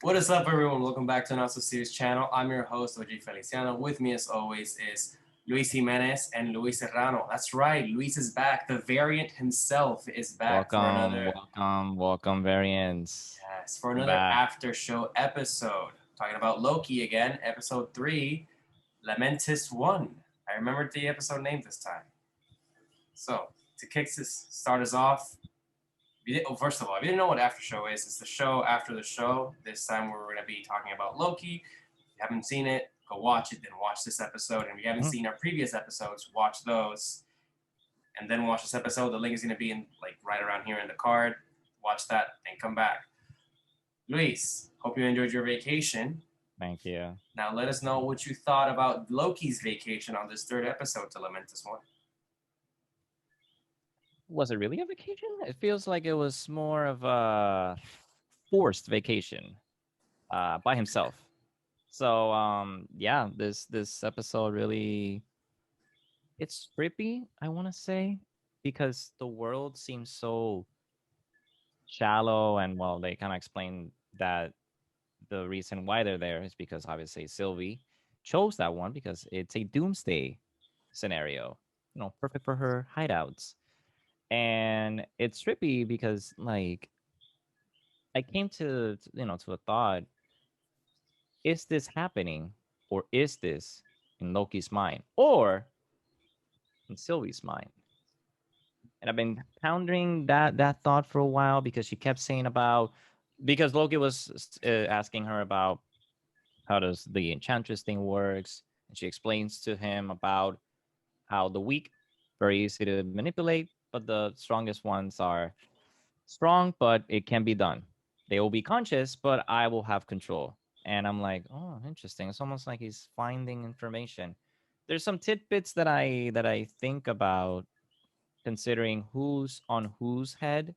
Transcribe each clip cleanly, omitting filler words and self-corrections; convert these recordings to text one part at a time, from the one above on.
What is up, everyone? Welcome back to another series channel. I'm your host, OG Feliciano. With me, as always, is Luis Jimenez and Luis Serrano. That's right, Luis is back. The variant himself is back for Welcome, another, welcome, welcome, variants. yes, for I'm another back. after show episode. Talking about Loki again, episode 3, Lamentis 1. I remembered the episode name this time. So, to start us off, first of all, if you didn't know what After Show is, it's the show after the show. This time we're going to be talking about Loki. If you haven't seen it, go watch it, then watch this episode. And if you haven't Mhm. seen our previous episodes, watch those, and then watch this episode. The link is going to be in right around here in the card. Watch that and come back. Luis, hope you enjoyed your vacation. Thank you. Now let us know what you thought about Loki's vacation on this third episode to Lamentis 1. Was it really a vacation? It feels like it was more of a forced vacation by himself. So yeah, this episode really it's trippy, I want to say, because the world seems so shallow and well, they kind of explain that the reason why they're there is because obviously Sylvie chose that one because it's a doomsday scenario, perfect for her hideouts. And it's trippy because like I came to a thought, is this happening or is this in Loki's mind or in Sylvie's mind? And I've been pondering that thought for a while because she kept saying about because Loki was asking her about how does the enchantress thing works, and she explains to him about how the weak very easy to manipulate, but the strongest ones are strong, but it can be done. They will be conscious, but I will have control. And I'm like, oh, interesting. It's almost like he's finding information. There's some tidbits that I think about considering who's on whose head,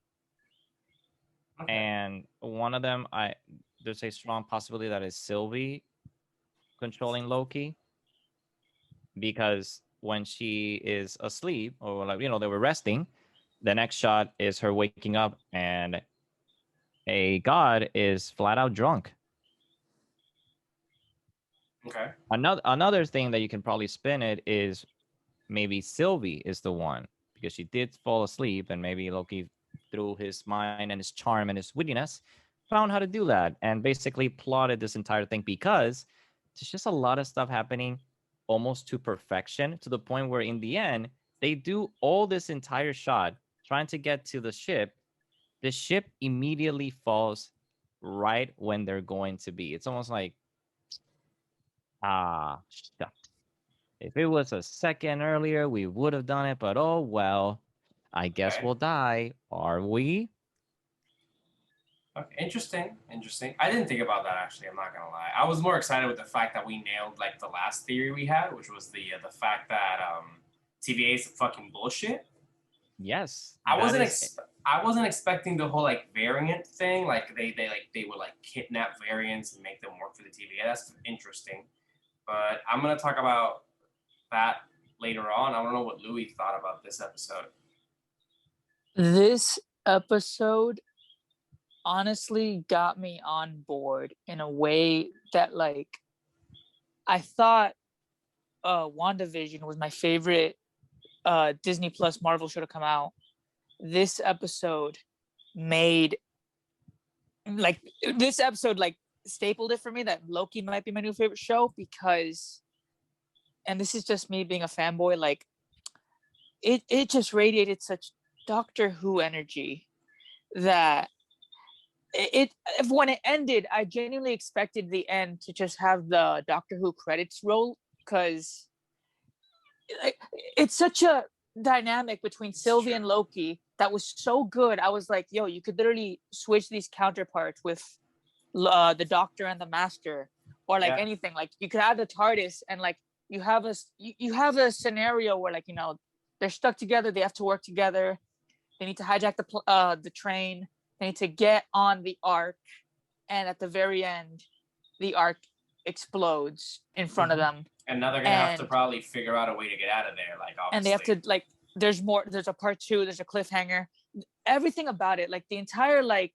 Okay. and one of them, I there's a strong possibility that is Sylvie controlling Loki because when she is asleep or like they were resting, the next shot is her waking up and a god is flat out drunk. Okay. Another thing that you can probably spin it is maybe Sylvie is the one because she did fall asleep and maybe Loki through his mind and his charm and his wittiness found how to do that and basically plotted this entire thing because there's just a lot of stuff happening almost to perfection to the point where in the end they do all this entire shot trying to get to the ship immediately falls right when they're going to be. It's almost like shucks. If it was a second earlier, we would have done it, but oh well. I guess Okay. we'll die. Are we? Okay, interesting, interesting. I didn't think about that actually. I'm not gonna lie. I was more excited with the fact that we nailed the last theory we had, which was the fact that TVA is fucking bullshit. Yes, I that wasn't is. ex- I wasn't expecting the whole variant thing. Like they would kidnap variants and make them work for the TVA. That's interesting. But I'm gonna talk about that later on. I don't know what Louis thought about this episode. This episode honestly got me on board in a way that I thought WandaVision was my favorite Disney Plus Marvel show to come out. This episode made like this episode stapled it for me that Loki might be my new favorite show because, and this is just me being a fanboy, it just radiated such Doctor Who energy that when it ended, I genuinely expected the end to just have the Doctor Who credits roll because it's such a dynamic between It's Sylvie true. and Loki that was so good. I was like, yo, you could literally switch these counterparts with the Doctor and the Master, or Yeah. anything. Like you could have the TARDIS, and you have a scenario where they're stuck together. They have to work together. They need to hijack the train. They need to get on the arc, and at the very end, the arc explodes in front of Mm-hmm. them, And now they're gonna have to and probably figure out a way to get out of there. they have Obviously. to There's more. There's a part two. There's a cliffhanger. Everything about it, the entire like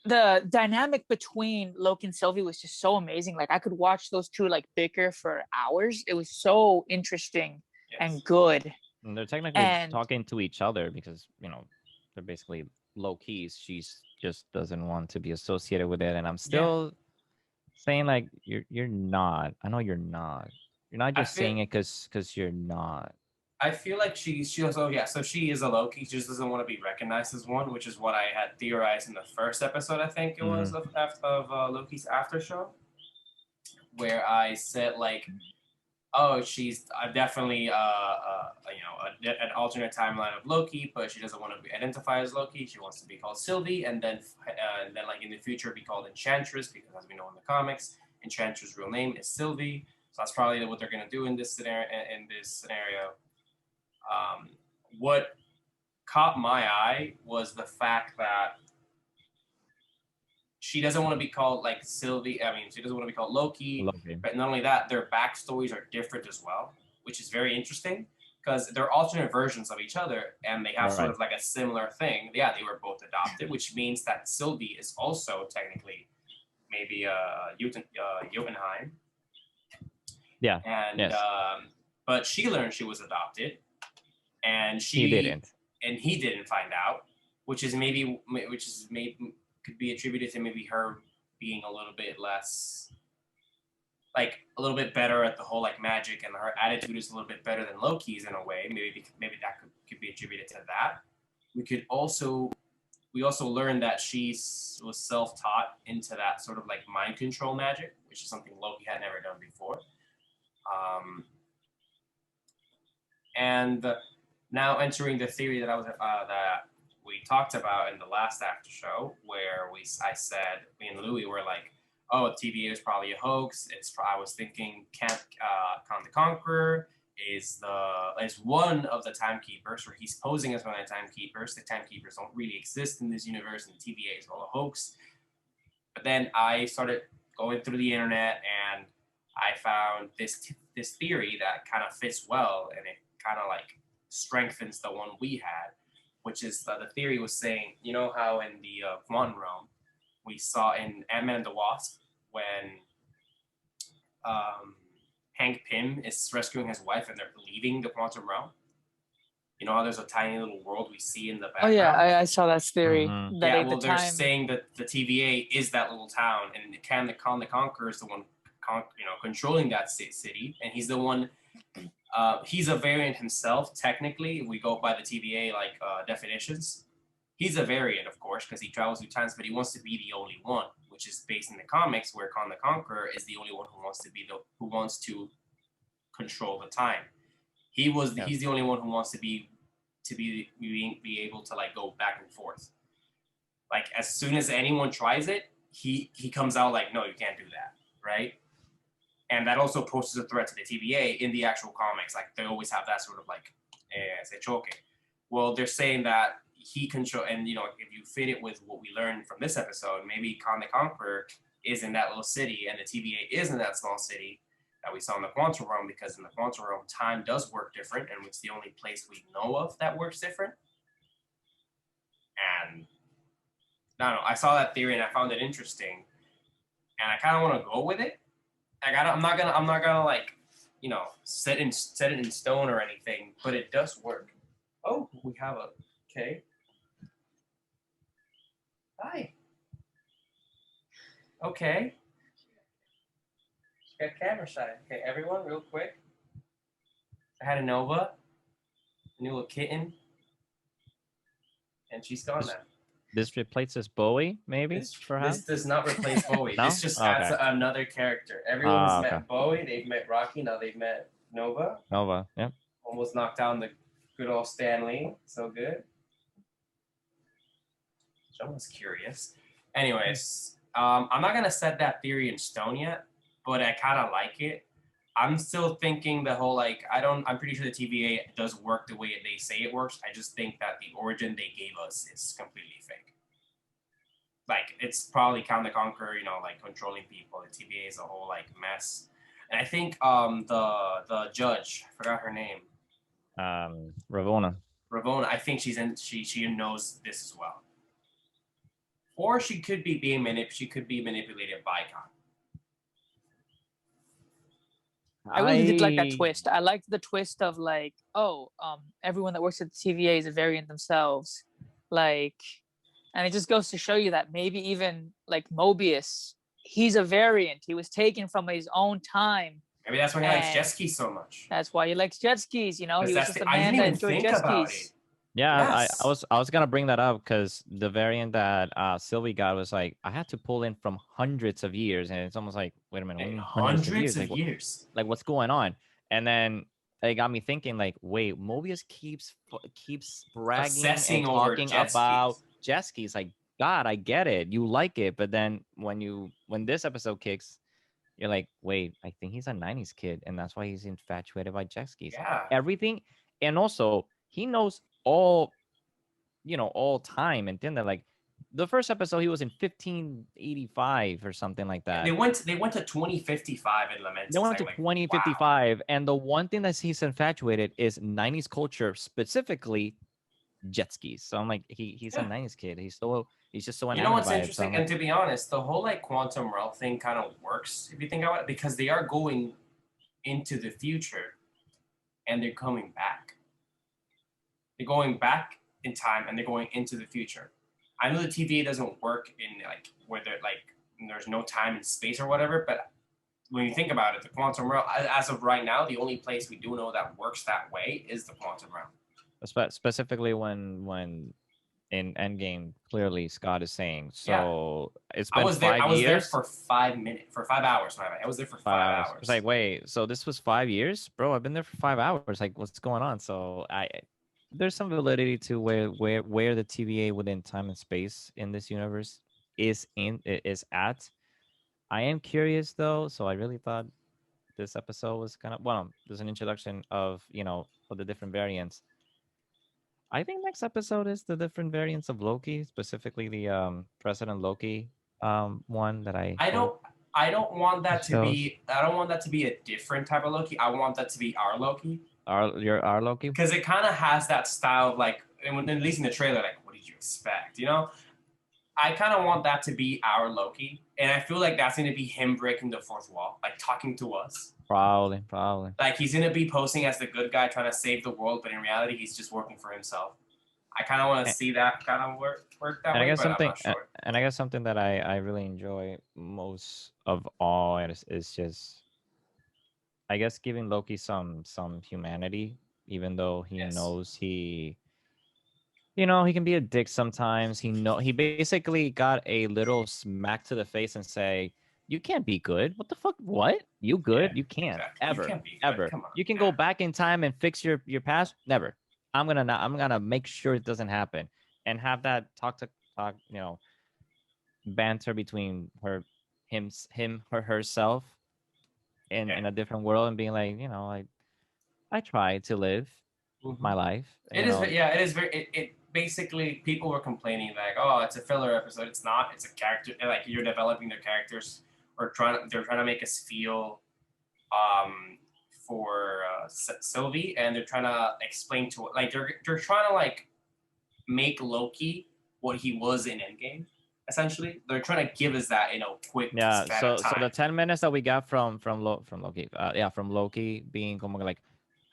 the dynamic between Loki and Sylvie was just so amazing. Like I could watch those two like bicker for hours. It was so interesting and good. And they're technically talking to each other because they're basically low keys. She just doesn't want to be associated with it, and I'm still saying like you're not. I know you're not. You're not just saying it because you're not. I feel like she also so she is a Loki. She just doesn't want to be recognized as one, which is what I had theorized in the first episode. I think it was of Loki's Aftershow, where I said like, oh, she's definitely an alternate timeline of Loki, but she doesn't want to be identified as Loki. She wants to be called Sylvie, and then like in the future be called Enchantress, because as we know in the comics, Enchantress' real name is Sylvie. So that's probably what they're gonna do in this scenario. What caught my eye was the fact that she doesn't want to be called like Sylvie. I mean, she doesn't want to be called Loki. But not only that, their backstories are different as well, which is very interesting because they're alternate versions of each other and they have sort of like a similar thing. Yeah, they were both adopted, which means that Sylvie is also technically maybe Jotunheim. Yeah. And but she learned she was adopted. And he didn't find out, which could be attributed to maybe her being a little bit less, like a little bit better at the whole like magic, and her attitude is a little bit better than Loki's in a way. Maybe that could be attributed to that. We also learned that she was self-taught into that sort of like mind control magic, which is something Loki had never done before. And now entering the theory that we talked about in the last after show, where I said me and Louis were like, "Oh, TVA is probably a hoax." I was thinking, Khan the Conqueror is one of the timekeepers, or he's posing as one of the timekeepers. The timekeepers don't really exist in this universe, and TVA is all a hoax. But then I started going through the internet, and I found this theory that kind of fits well, and it kind of like strengthens the one we had, which is the theory was saying, you know how in the quantum realm we saw in Ant-Man and the Wasp when Hank Pym is rescuing his wife and they're leaving the quantum realm. You know how there's a tiny little world we see in the background? Oh yeah, I saw that theory. Mm-hmm. That they're saying that the TVA is that little town, and Khan the Conqueror is the one controlling that city, and he's the one. He's a variant himself, technically. If we go by the TVA definitions, he's a variant, of course, because he travels through times, but he wants to be the only one, which is based in the comics, where Khan the Conqueror is the only one who wants to control the time. He's the only one who wants to be able to like go back and forth. Like as soon as anyone tries it, he comes out like, no, you can't do that, right? And that also poses a threat to the TVA in the actual comics. Like they always have that sort of like, se choque. Well, they're saying that he control, and if you fit it with what we learned from this episode, maybe Khan the Conqueror is in that little city, and the TVA is in that small city that we saw in the quantum realm, because in the quantum realm, time does work different, and it's the only place we know of that works different. And I don't know, I saw that theory and I found it interesting, and I kind of want to go with it. I'm not gonna like, set it in stone or anything, but it does work. Oh, we have okay. Hi. Okay. Got camera shy. Okay, everyone, real quick. I had a Nova, a new little kitten, and she's gone now. This replaces Bowie, maybe? This does not replace Bowie. No? This just adds another character. Everyone's met Bowie, they've met Rocky, now they've met Nova. Nova, yep. Almost knocked down the good old Stan Lee. So good. Someone's curious. Anyways, I'm not gonna set that theory in stone yet, but I kind of like it. I'm still thinking the whole I'm pretty sure the TVA does work the way they say it works. I just think that the origin they gave us is completely fake. Like it's probably Khan the Conqueror, controlling people. The TVA is a whole mess. And I think the judge, I forgot her name. Ravonna. I think she knows this as well. Or she could be being she could be manipulated by God. I really did like that twist. I liked the twist of like, everyone that works at the TVA is a variant themselves. Like, and it just goes to show you that maybe even like Mobius, he's a variant. He was taken from his own time. Maybe that's why he likes jet skis so much. That's why he likes jet skis. You know, he was just a I man didn't that even enjoyed think jet about skis. it. Yeah, Yes. I was gonna bring that up because the variant that Sylvie got was like I had to pull in from hundreds of years, and it's almost like, wait a minute, what do you mean hundreds of years? Like what's going on? And then it got me thinking, like, wait, Mobius keeps bragging Obsessing and over talking jet about skis. jet skis. Like, God, I get it, you like it, but then when this episode kicks, you're like, wait, I think he's a '90s kid, and that's why he's infatuated by jet skis. Yeah. Everything, and also he knows all, all time and then like the first episode he was in 1585 or something like that. They went to 2055 in Lamentis. They went to 2055, wow. And the one thing that he's infatuated is '90s culture, specifically jet skis. So I'm like, he's a '90s kid. He's just so enamored. You know what's by interesting? It, so and to be honest, the whole like quantum realm thing kind of works if you think about it, because they are going into the future and they're coming back. They're going back in time and they're going into the future. I know the TVA doesn't work in like where they're like there's no time and space or whatever, but when you think about it, the quantum realm, as of right now, the only place we do know that works that way is the quantum realm. Specifically when in Endgame, clearly Scott is saying. So it's been 5 years. I was there for 5 minutes, for 5 hours. I was there for 5 hours. It's like, wait, so this was 5 years, bro? I've been there for 5 hours. Like, what's going on? So there's some validity to where the TVA within time and space in this universe is at. I am curious though, so I really thought this episode was kind of there's an introduction of of the different variants. I think next episode is the different variants of Loki, specifically the President Loki one that I don't want that to be a different type of Loki. I want that to be our Loki. Our Loki? Because it kind of has that style of like, at least in the trailer, like, what did you expect? I kind of want that to be our Loki. And I feel like that's going to be him breaking the fourth wall, like talking to us. Probably. Like he's going to be posing as the good guy trying to save the world, but in reality, he's just working for himself. I kind of want to see that kind of work that way, but I'm not sure. And I guess something that I really enjoy most of all is just, I guess, giving Loki some humanity, even though he knows he can be a dick sometimes. He basically got a little smack to the face and say, you can't be good. What the fuck? What? You good? Yeah, you can't. Exactly. Ever. You can't be ever. Come on. You can go back in time and fix your past? Never. I'm gonna make sure it doesn't happen. And have that talk, banter between herself in a different world, and being like, I try to live my life. It is very it basically, people were complaining like, oh, it's a filler episode. It's not. It's a character. Like, you're developing their characters, or they're trying to make us feel for Sylvie, and they're trying to explain to it, like they're trying to like make Loki what he was in Endgame. Essentially, they're trying to give us that quick. Yeah. So the 10 minutes that we got from Loki, from Loki being like,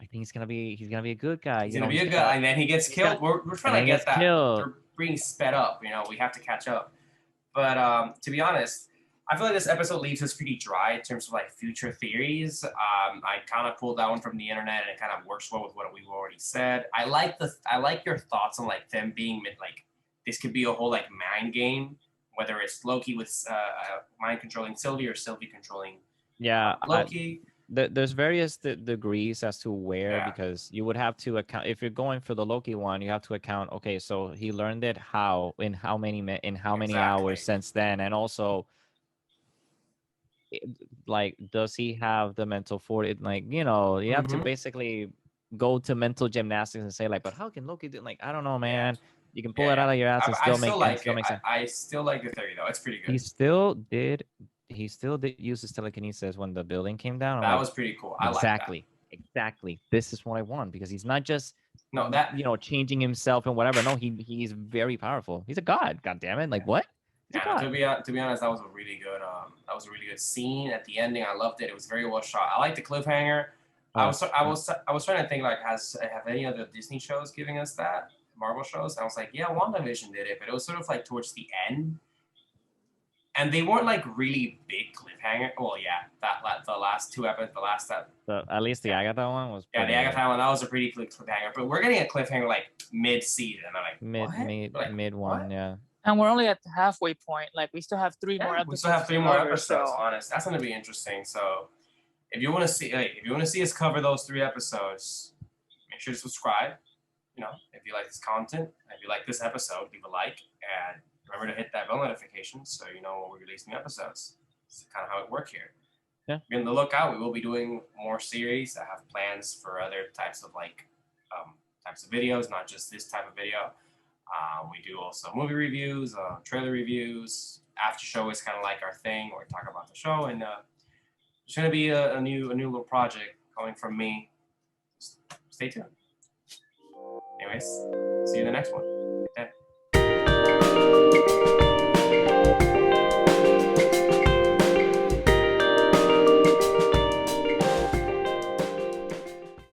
I think he's gonna be a good guy. He's gonna be a good guy, and then he gets killed. We're trying to get that. They're being sped up. We have to catch up. But to be honest, I feel like this episode leaves us pretty dry in terms of like future theories. I kind of pulled that one from the internet, and it kind of works well with what we've already said. I like your thoughts on like them being like, this could be a whole like mind game, whether it's Loki with mind controlling Sylvie or Sylvie controlling Loki. There's various degrees as to where, because you would have to account, if you're going for the Loki one, you have to account, okay, so he learned it in how many hours since then, and also like, does he have the mental fortitude? Like, you have to basically go to mental gymnastics and say like, but how can Loki do, like, I don't know, man. You can pull it out of your ass and still make sense. I still like the theory though. It's pretty good. He still did use his telekinesis when the building came down. That was pretty cool. I like that. Exactly. This is what I want, because he's not just changing himself and whatever. No, he's very powerful. He's a god. God damn it! Like, what? Yeah, no, to be honest, that was a really good scene at the ending. I loved it. It was very well shot. I like the cliffhanger. I was trying to think like have any other Disney shows giving us that, Marvel shows? And I was like, yeah, WandaVision did it, but it was sort of like towards the end, and they weren't like really big cliffhanger. Well, yeah, the last two episodes, At least the Agatha one was yeah, the pretty Agatha one, that was a pretty quick cliffhanger. But we're getting a cliffhanger like mid-season. I'm like, what? mid what? one, yeah. And we're only at the halfway point. Like we still have 3 more episodes. We still have 3 more cover, episodes. so- Honest, that's gonna be interesting. So, if you want to see us cover those 3 episodes, make sure to subscribe. You know, if you like this content, if you like this episode, leave a like, and remember to hit that bell notification so you know when we release new episodes. It's kind of how it works here. Yeah. Be on the lookout. We will be doing more series. I have plans for other types of types of videos, not just this type of video. We do also movie reviews, trailer reviews. After show is kind of like our thing, where we talk about the show, and it's gonna be a new little project coming from me. Stay tuned. Anyways, see you in the next one. Okay.